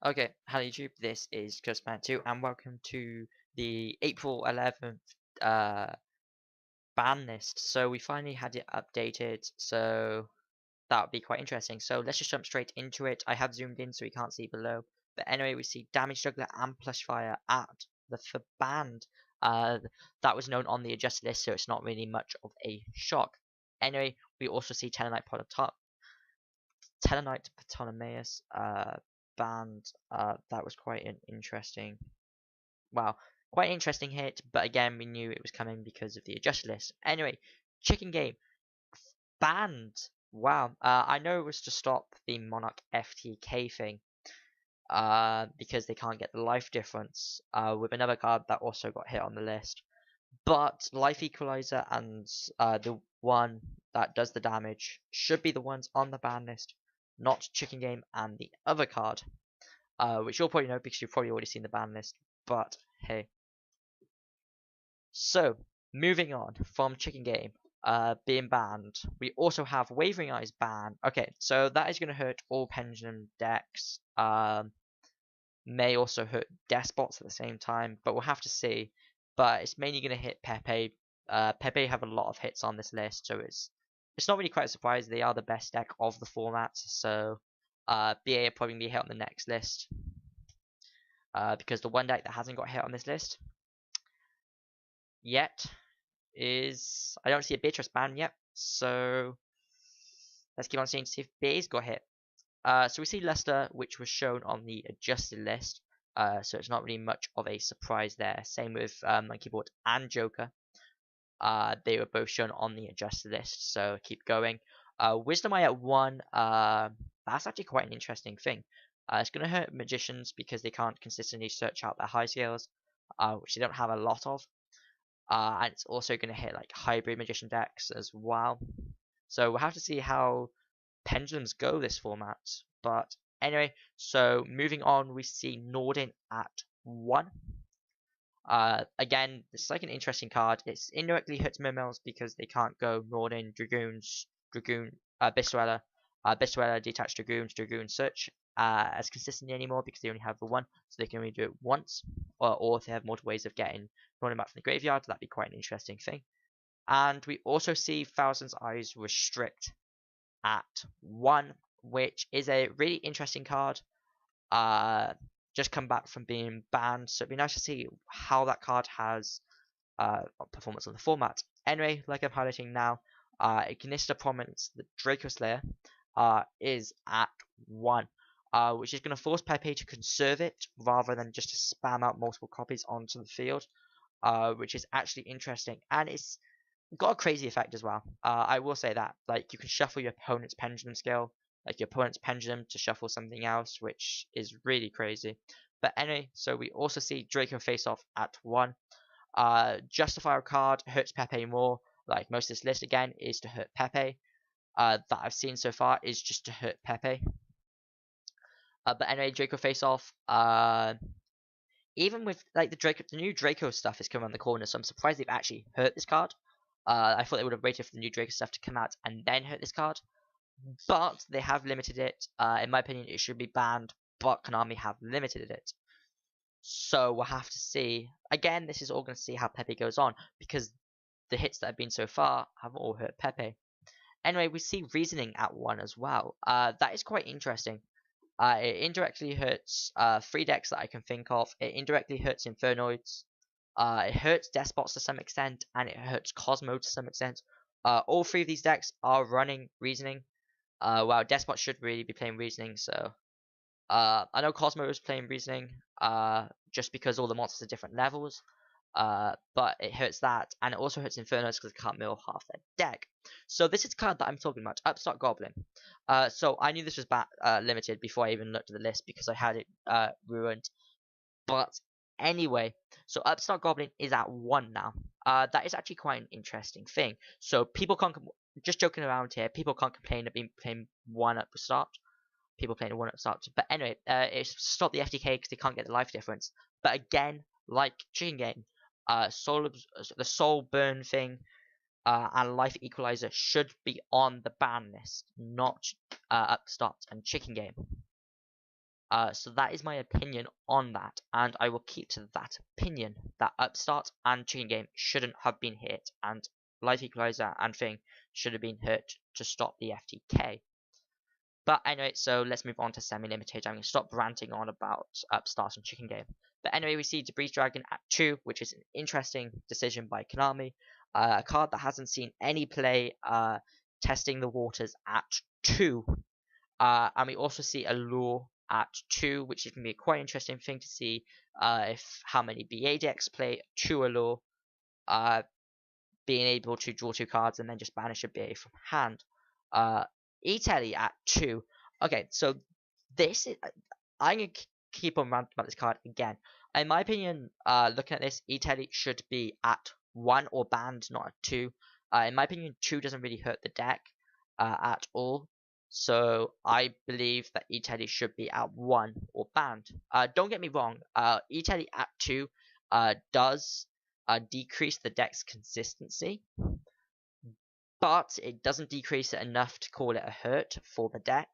Okay, hello YouTube, this is Cursman2 and welcome to the April 11th ban list. So we finally had it updated, so that would be quite interesting. So let's just jump straight into it. I have zoomed in so we can't see below. But anyway, we see Damage Juggler and Plushfire at the band. That was known on the adjusted list, so it's not really much of a shock. Anyway, we also see Telenite Ptolemeus banned. That was quite an interesting, well, quite an interesting hit, but again, we knew it was coming because of the adjusted list. Anyway, Chicken Game banned. Wow, I know it was to stop the Monarch FTK thing, because they can't get the life difference, with another card that also got hit on the list. But Life Equalizer and the one that does the damage should be the ones on the ban list, not Chicken Game and the other card, which you'll probably know because you've probably already seen the ban list, but hey. So, moving on from Chicken Game being banned, we also have Wavering Eyes banned. Okay, so that is going to hurt all Pendulum decks. May also hurt Despots at the same time, but we'll have to see. But it's mainly going to hit Pepe. Pepe have a lot of hits on this list, so it's not really quite a surprise. They are the best deck of the format, so BA are probably going to be hit on the next list. Because the one deck that hasn't got hit on this list yet is, I don't see a Beatrice ban yet, so let's keep on seeing to see if BA's got hit. So we see Leicester, which was shown on the adjusted list, so it's not really much of a surprise there. Same with Monkey Board and Joker. They were both shown on the adjusted list, so keep going. Wisdom Eye at 1, that's actually quite an interesting thing. It's going to hurt Magicians because they can't consistently search out their high scales, which they don't have a lot of. And it's also going to hit like hybrid Magician decks as well. So we'll have to see how pendulums go this format. But anyway, so moving on, we see Nordin at 1. Again, it's like an interesting card. It's indirectly hurts Mimels because they can't go Nordin, Bissuela, Detached Dragoon Search as consistently anymore because they only have the one, so they can only do it once. Or if they have multiple ways of getting Nordin back from the graveyard, that'd be quite an interesting thing. And we also see Thousand's Eyes Restrict at 1, which is a really interesting card. Just come back from being banned, so it'd be nice to see how that card has performance on the format. Anyway, like I'm highlighting now, Ignista Prominence, the Draco Slayer, is at 1, which is going to force Pepe to conserve it rather than just to spam out multiple copies onto the field, which is actually interesting, and it's got a crazy effect as well. I will say that, like, you can shuffle your opponent's pendulum skill, like your opponent's pendulum, to shuffle something else, which is really crazy. But anyway, so we also see Draco face off at 1. Justifier card hurts Pepe more. Like most of this list again is to hurt Pepe. That I've seen so far is just to hurt Pepe. But anyway, Draco face off. Even with like the new Draco stuff is coming around the corner, so I'm surprised they've actually hurt this card. I thought they would have waited for the new Draco stuff to come out and then hurt this card. But they have limited it. In my opinion, it should be banned, but Konami have limited it. So we'll have to see. Again, this is all going to see how Pepe goes on, because the hits that have been so far have all hurt Pepe. Anyway, we see Reasoning at 1 as well. That is quite interesting. It indirectly hurts 3 decks that I can think of. It indirectly hurts Infernoids. It hurts Despots to some extent, and it hurts Cosmo to some extent. All 3 of these decks are running Reasoning. Well, Despot should really be playing Reasoning, so I know Cosmo is playing Reasoning, just because all the monsters are different levels, but it hurts that, and it also hurts Infernos because it can't mill half their deck. So this is the card that I'm talking about, Upstart Goblin. So I knew this was limited before I even looked at the list because I had it ruined. But anyway, so Upstart Goblin is at 1 now. That is actually quite an interesting thing. So people can't, just joking around here, people can't complain of being playing 1 at the start. People playing 1 at the start. But anyway, it's stop the FTK because they can't get the life difference. But again, like Chicken Game, the Soul Burn thing, and Life Equalizer should be on the ban list, not Upstart and Chicken Game. So that is my opinion on that, and I will keep to that opinion that Upstart and Chicken Game shouldn't have been hit, and Light Equalizer and Thing should have been hit to stop the FTK. But anyway, so let's move on to Semi-Limited. I'm going to stop ranting on about Upstart and Chicken Game. But anyway, we see Debris Dragon at 2, which is an interesting decision by Konami. A card that hasn't seen any play, testing the waters at 2. And we also see Allure at 2, which is going to be a quite interesting thing to see if how many BA decks play 2 Allure, being able to draw 2 cards and then just banish a BA from hand. E-Telly at 2. Okay, so this is, I'm going to keep on ranting about this card again. In my opinion, looking at this, E-Telly should be at 1 or banned, not at 2. In my opinion, 2 doesn't really hurt the deck at all. So I believe that E-Telly should be at 1 or banned. Don't get me wrong, E-Telly at 2 does decrease the deck's consistency, but it doesn't decrease it enough to call it a hurt for the deck.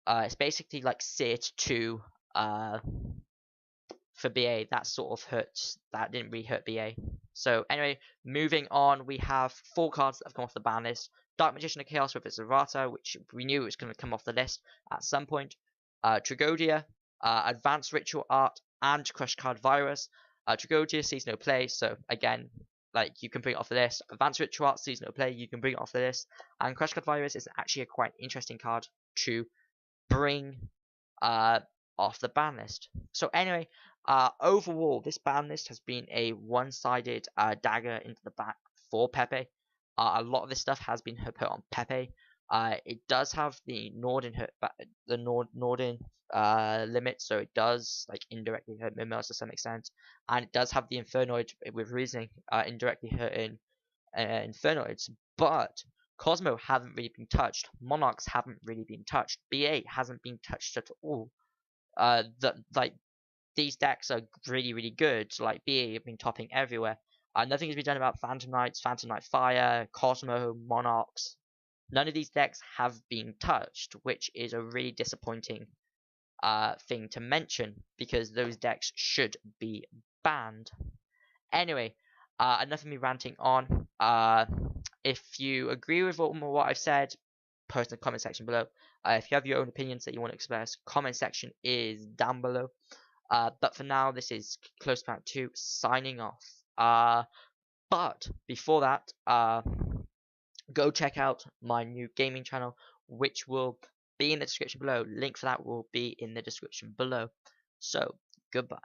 It's basically like Sit 2 for BA, that sort of hurts. That didn't really hurt BA. So anyway, moving on, we have 4 cards that have come off the ban list. Dark Magician of Chaos with its Errata, which we knew was going to come off the list at some point. Tragodia, Advanced Ritual Art, and Crush Card Virus. Tragodia sees no play, so again, like, you can bring it off the list. Advanced Ritual Art sees no play, you can bring it off the list. And Crush Card Virus is actually a quite interesting card to bring off the ban list. So anyway, overall, this ban list has been a one-sided dagger into the back for Pepe. A lot of this stuff has been put on Pepe. It does have the Norden limit, so it does like indirectly hurt Mimos to some extent, and it does have the Infernoid with Reasoning indirectly hurting Infernoids. But Cosmo haven't really been touched. Monarchs haven't really been touched. BA hasn't been touched at all. Like, these decks are really, really good. Like, BA have been topping everywhere. Nothing has been done about Phantom Knights, Phantom Knight Fire, Cosmo, Monarchs. None of these decks have been touched, which is a really disappointing thing to mention, because those decks should be banned. Anyway, enough of me ranting on. If you agree with what I've said, post in the comment section below. If you have your own opinions that you want to express, comment section is down below. But for now, this is Close Pack 2 signing off. But before that, go check out my new gaming channel, which will be in the description below. Link for that will be in the description below. So, goodbye.